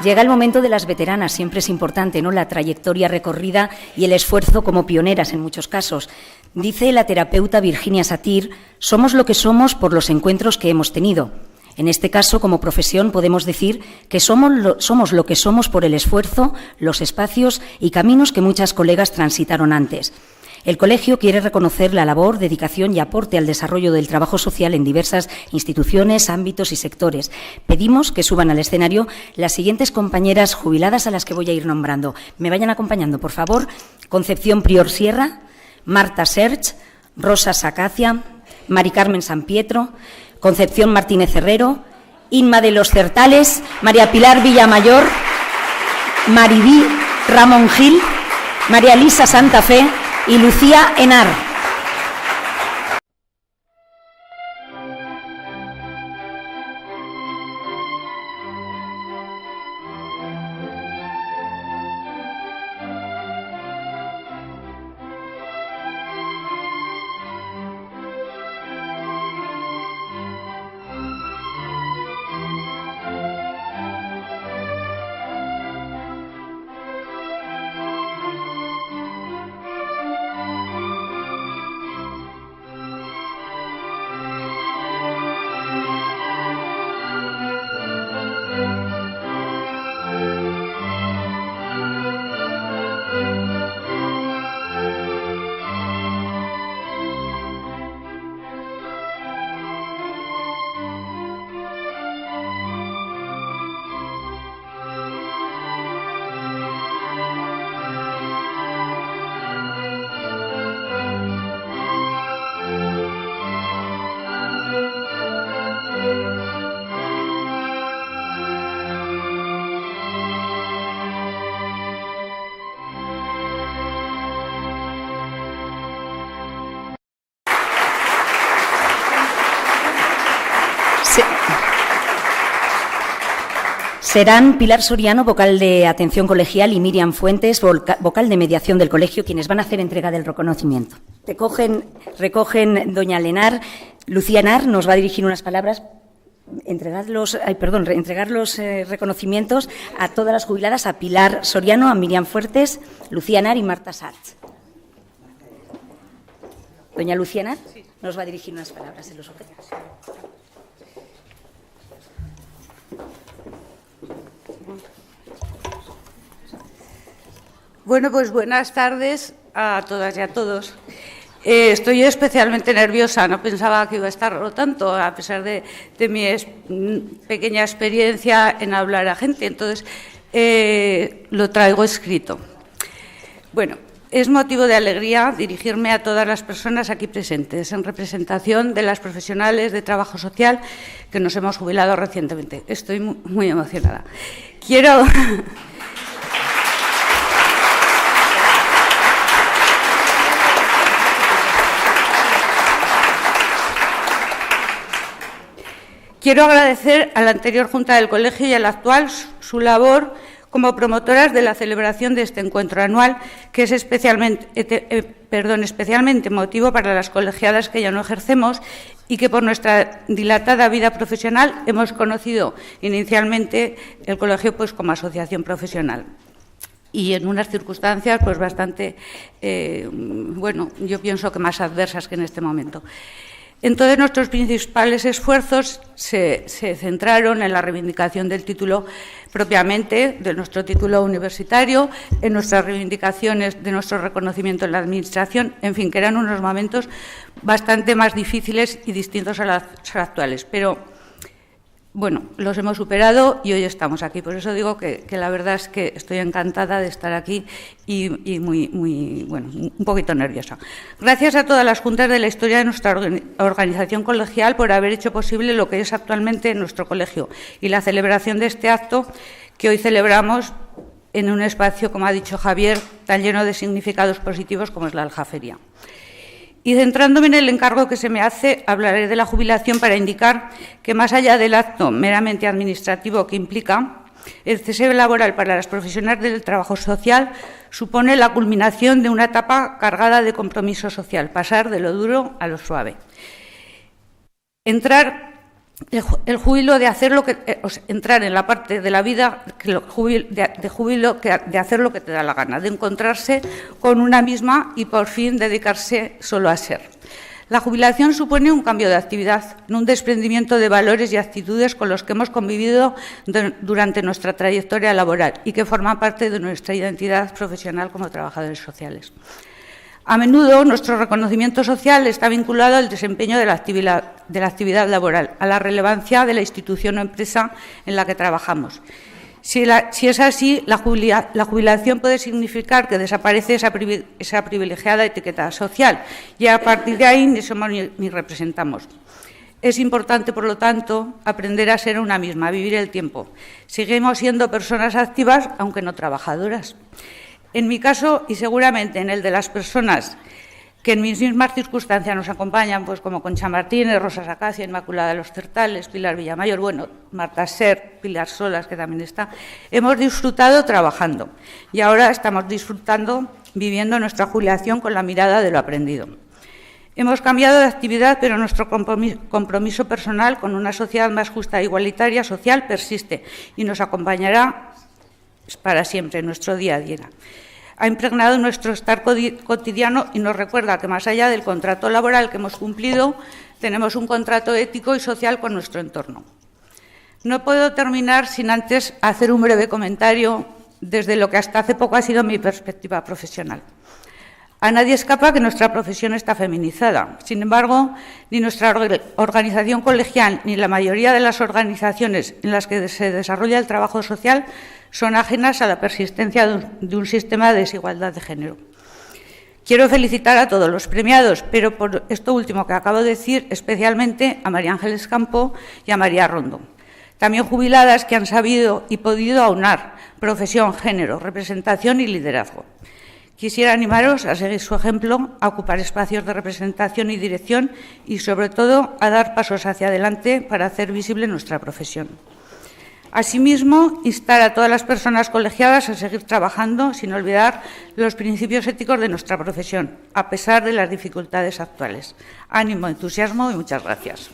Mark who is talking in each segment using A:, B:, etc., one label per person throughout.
A: Llega el momento de las veteranas, siempre es importante, ¿no?, la trayectoria recorrida y el esfuerzo como pioneras en muchos casos. Dice la terapeuta Virginia Satir: somos lo que somos por los encuentros que hemos tenido. En este caso, como profesión, podemos decir que somos lo que somos por el esfuerzo, los espacios y caminos que muchas colegas transitaron antes. El colegio quiere reconocer la labor, dedicación y aporte al desarrollo del trabajo social en diversas instituciones, ámbitos y sectores. Pedimos que suban al escenario las siguientes compañeras jubiladas a las que voy a ir nombrando. Me vayan acompañando, por favor. Concepción Prior Sierra, Marta Serch, Rosa Sacacia, Mari Carmen San Pietro, Concepción Martínez Herrero, Inma de los Certales, María Pilar Villamayor, Maribí Ramón Gil, María Elisa Santa Fe y Lucía Henar. Serán Pilar Soriano, vocal de Atención Colegial, y Miriam Fuentes, vocal de Mediación del colegio, quienes van a hacer entrega del reconocimiento. Recogen doña Lenar. Lucía Henar nos va a dirigir unas palabras. Entregar los reconocimientos a todas las jubiladas, a Pilar Soriano, a Miriam Fuentes, Lucía Henar y Marta Sarch. Doña Lucía Henar nos va a dirigir unas palabras en los objetos.
B: Bueno, pues buenas tardes a todas y a todos. Estoy especialmente nerviosa, no pensaba que iba a estarlo tanto, a pesar de mi pequeña experiencia en hablar a gente, entonces lo traigo escrito. Bueno, es motivo de alegría dirigirme a todas las personas aquí presentes, en representación de las profesionales de trabajo social que nos hemos jubilado recientemente. Estoy muy emocionada. Quiero agradecer a la anterior Junta del Colegio y a la actual su labor como promotoras de la celebración de este encuentro anual, que es especialmente motivo para las colegiadas que ya no ejercemos y que por nuestra dilatada vida profesional hemos conocido inicialmente el colegio pues como asociación profesional. Y en unas circunstancias pues bastante, yo pienso que más adversas que en este momento. Entonces, nuestros principales esfuerzos se centraron en la reivindicación del título propiamente, de nuestro título universitario, en nuestras reivindicaciones de nuestro reconocimiento en la Administración, en fin, que eran unos momentos bastante más difíciles y distintos a los actuales. Pero, bueno, los hemos superado y hoy estamos aquí. Por eso digo que la verdad es que estoy encantada de estar aquí y un poquito nerviosa. Gracias a todas las juntas de la historia de nuestra organización colegial por haber hecho posible lo que es actualmente nuestro colegio y la celebración de este acto que hoy celebramos en un espacio, como ha dicho Javier, tan lleno de significados positivos como es la Aljafería. Y centrándome en el encargo que se me hace, hablaré de la jubilación para indicar que, más allá del acto meramente administrativo que implica, el cese laboral para las profesionales del trabajo social supone la culminación de una etapa cargada de compromiso social, pasar de lo duro a lo suave. Entrar el júbilo de hacer lo que entrar en la parte de la vida de júbilo de hacer lo que te da la gana, de encontrarse con una misma y por fin dedicarse solo a ser. La jubilación supone un cambio de actividad, un desprendimiento de valores y actitudes con los que hemos convivido durante nuestra trayectoria laboral y que forman parte de nuestra identidad profesional como trabajadores sociales. A menudo, nuestro reconocimiento social está vinculado al desempeño de la actividad laboral, a la relevancia de la institución o empresa en la que trabajamos. Si es así, la jubilación puede significar que desaparece esa privilegiada etiqueta social y a partir de ahí ni somos ni representamos. Es importante, por lo tanto, aprender a ser una misma, a vivir el tiempo. Seguimos siendo personas activas, aunque no trabajadoras. En mi caso, y seguramente en el de las personas que en mis mismas circunstancias nos acompañan, pues como Concha Martínez, Rosa Sacacia, Inmaculada de los Certales, Pilar Villamayor, bueno, Marta Ser, Pilar Solas, que también está, hemos disfrutado trabajando y ahora estamos disfrutando, viviendo nuestra jubilación con la mirada de lo aprendido. Hemos cambiado de actividad, pero nuestro compromiso personal con una sociedad más justa e igualitaria social persiste y nos acompañará para siempre en nuestro día a día. Ha impregnado nuestro estar cotidiano y nos recuerda que más allá del contrato laboral que hemos cumplido, tenemos un contrato ético y social con nuestro entorno. No puedo terminar sin antes hacer un breve comentario desde lo que hasta hace poco ha sido mi perspectiva profesional. A nadie escapa que nuestra profesión está feminizada. Sin embargo, ni nuestra organización colegial ni la mayoría de las organizaciones en las que se desarrolla el trabajo social son ajenas a la persistencia de un sistema de desigualdad de género. Quiero felicitar a todos los premiados, pero por esto último que acabo de decir, especialmente a María Ángeles Campo y a María Rondo. También jubiladas que han sabido y podido aunar profesión, género, representación y liderazgo. Quisiera animaros a seguir su ejemplo, a ocupar espacios de representación y dirección y, sobre todo, a dar pasos hacia adelante para hacer visible nuestra profesión. Asimismo, instar a todas las personas colegiadas a seguir trabajando sin olvidar los principios éticos de nuestra profesión, a pesar de las dificultades actuales. Ánimo, entusiasmo y muchas gracias.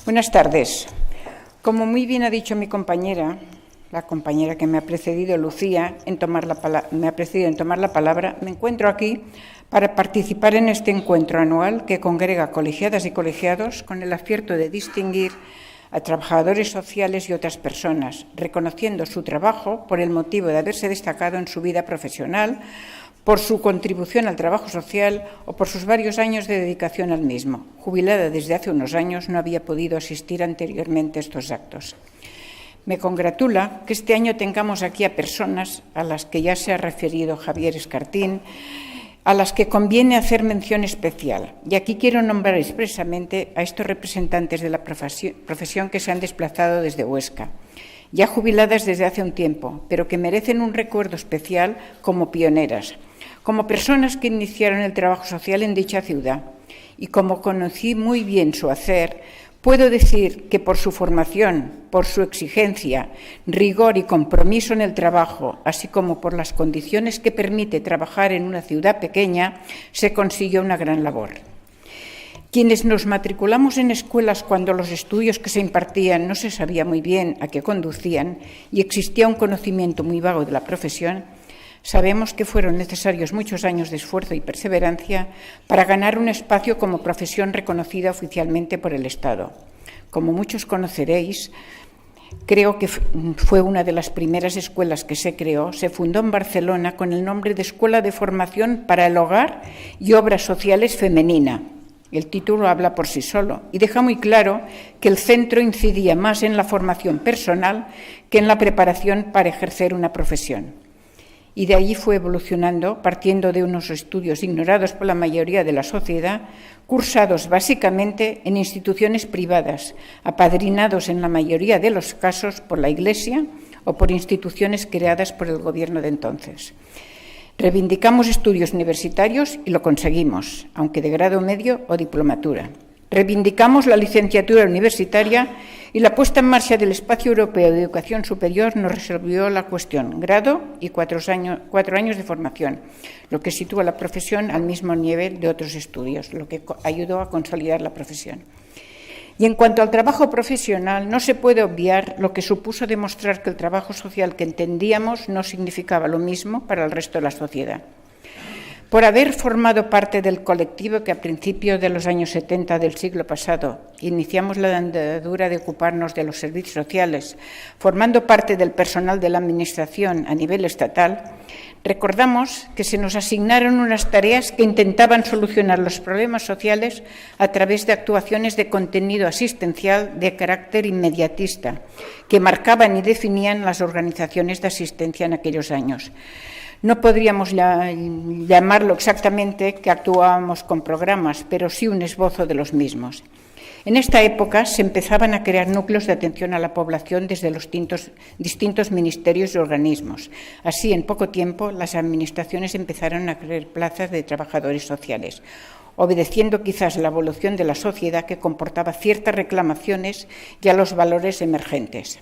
C: Buenas tardes. Como muy bien ha dicho mi compañera, la compañera que me ha precedido, Lucía, me ha precedido en tomar la palabra, me encuentro aquí para participar en este encuentro anual que congrega colegiadas y colegiados con el acierto de distinguir a trabajadores sociales y otras personas, reconociendo su trabajo por el motivo de haberse destacado en su vida profesional, por su contribución al trabajo social o por sus varios años de dedicación al mismo. Jubilada desde hace unos años, no había podido asistir anteriormente a estos actos. Me congratula que este año tengamos aquí a personas a las que ya se ha referido Javier Escartín, a las que conviene hacer mención especial. Y aquí quiero nombrar expresamente a estos representantes de la profesión que se han desplazado desde Huesca, ya jubiladas desde hace un tiempo, pero que merecen un recuerdo especial como pioneras, como personas que iniciaron el trabajo social en dicha ciudad. Y como conocí muy bien su hacer, puedo decir que por su formación, por su exigencia, rigor y compromiso en el trabajo, así como por las condiciones que permite trabajar en una ciudad pequeña, se consiguió una gran labor. Quienes nos matriculamos en escuelas cuando los estudios que se impartían no se sabía muy bien a qué conducían y existía un conocimiento muy vago de la profesión, sabemos que fueron necesarios muchos años de esfuerzo y perseverancia para ganar un espacio como profesión reconocida oficialmente por el Estado. Como muchos conoceréis, creo que fue una de las primeras escuelas que se creó, se fundó en Barcelona con el nombre de Escuela de Formación para el Hogar y Obras Sociales Femenina. El título habla por sí solo y deja muy claro que el centro incidía más en la formación personal que en la preparación para ejercer una profesión. Y de allí fue evolucionando, partiendo de unos estudios ignorados por la mayoría de la sociedad, cursados básicamente en instituciones privadas, apadrinados en la mayoría de los casos por la Iglesia o por instituciones creadas por el gobierno de entonces. Reivindicamos estudios universitarios y lo conseguimos, aunque de grado medio o diplomatura. Reivindicamos la licenciatura universitaria Y la puesta en marcha del Espacio Europeo de Educación Superior nos resolvió la cuestión: grado y 4 años de formación, lo que sitúa la profesión al mismo nivel de otros estudios, lo que ayudó a consolidar la profesión. Y en cuanto al trabajo profesional, no se puede obviar lo que supuso demostrar que el trabajo social que entendíamos no significaba lo mismo para el resto de la sociedad. Por haber formado parte del colectivo que a principios de los años 70 del siglo pasado iniciamos la andadura de ocuparnos de los servicios sociales, formando parte del personal de la Administración a nivel estatal, recordamos que se nos asignaron unas tareas que intentaban solucionar los problemas sociales a través de actuaciones de contenido asistencial de carácter inmediatista, que marcaban y definían las organizaciones de asistencia en aquellos años. No podríamos llamarlo exactamente que actuábamos con programas, pero sí un esbozo de los mismos. En esta época se empezaban a crear núcleos de atención a la población desde los distintos ministerios y organismos. Así, en poco tiempo, las administraciones empezaron a crear plazas de trabajadores sociales, obedeciendo quizás la evolución de la sociedad que comportaba ciertas reclamaciones y a los valores emergentes.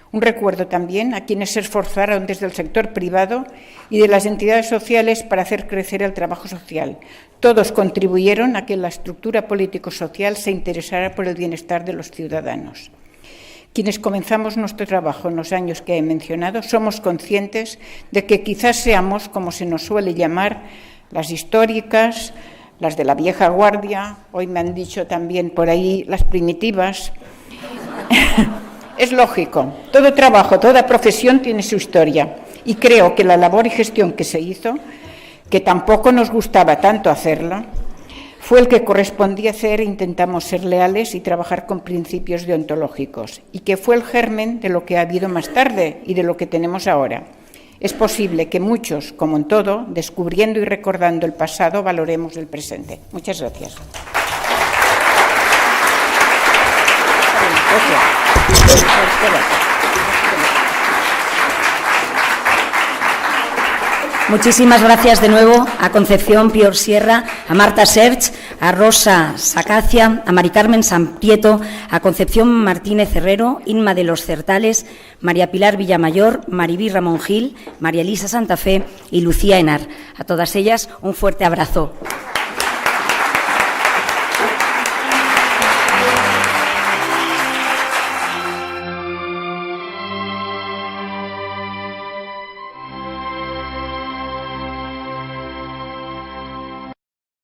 C: Un recuerdo también a quienes se esforzaron desde el sector privado y de las entidades sociales para hacer crecer el trabajo social. Todos contribuyeron a que la estructura político-social se interesara por el bienestar de los ciudadanos. Quienes comenzamos nuestro trabajo en los años que he mencionado somos conscientes de que quizás seamos, como se nos suele llamar, las históricas, las de la vieja guardia, hoy me han dicho también por ahí las primitivas. Es lógico, todo trabajo, toda profesión tiene su historia y creo que la labor y gestión que se hizo, que tampoco nos gustaba tanto hacerla, fue el que correspondía hacer e intentamos ser leales y trabajar con principios deontológicos y que fue el germen de lo que ha habido más tarde y de lo que tenemos ahora. Es posible que muchos, como en todo, descubriendo y recordando el pasado, valoremos el presente. Muchas gracias.
A: Muchísimas gracias de nuevo a Concepción Pior Sierra, a Marta Serch, a Rosa Sacacia, a Mari Carmen Samprieto, a Concepción Martínez Herrero, Inma de los Certales, María Pilar Villamayor, Maribí Ramón Gil, María Elisa Santa Fe y Lucía Henar. A todas ellas un fuerte abrazo.